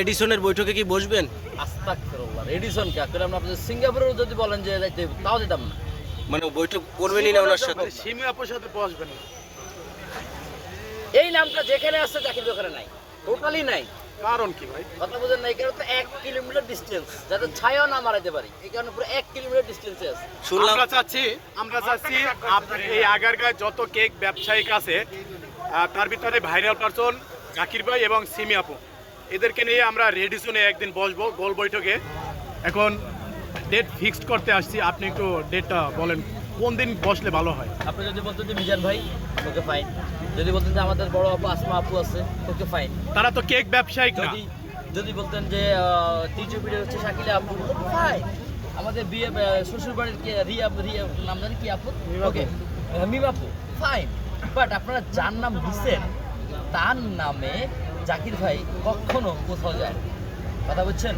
এডিসনের বৈঠকে কি বসবেন? আস্তাগফিরুল্লাহ, এডিসন কে আসলে আমরা আপনাদের সিঙ্গাপুরেও যদি বলেন যে যাইতে তাও যেতাম না। মানে বৈঠক করবেনই না ওনার সাথে? সিমি আপুর সাথে বসবেন না। এই নামটা যেখানে আছে জাকির ওখানে নাই, টোটালি নাই। কারণ কি ভাই? কথা বুঝেন না, এই কারণে তো 1 কিলোমিটার ডিস্টেন্স, যাতে ছায়াও না মারাইতে পারি, এই কারণে পুরো 1 কিলোমিটার ডিস্টেন্সে আছে। শুনলাম আমরা চাচ্ছি আপনার এই আগারগাঁয় যত কেক ব্যবসায়িক আছে তার ভিতরে ভাইরাল পারসন জাকির ভাই এবং সিমি আপু, এদেরকে নিয়ে আমরা রেডিসনে একদিন বসবো গোল বৈঠকে। এখন ডেট ফিক্সড করতে আসছি, আপনি একটু ডেটটা বলেন কোন দিন বসলে ভালো হয়। আপনি যদি বলতেন যে মিজান ভাই, ওকে ফাইন। যদি বলতেন যে আমাদের বড় আপু আসমা আপু আছে, ওকে ফাইন। তারা তো কেক ব্যবসায়িক না। যদি বলতেন যে তৃতীয় পিরিয়ড হচ্ছে শাকিলা আপু, ফাইন। আমাদের বিয়ে শ্বশুর বাড়ির রিয়া রিয়া নাম জানি কি আপু, ওকে মিম আপু, ফাইন। বাট আপনারা যার নাম দিচ্ছেন তার নামে জাকির ভাই কখনো কোথাও যায়, কথা বুঝছেন?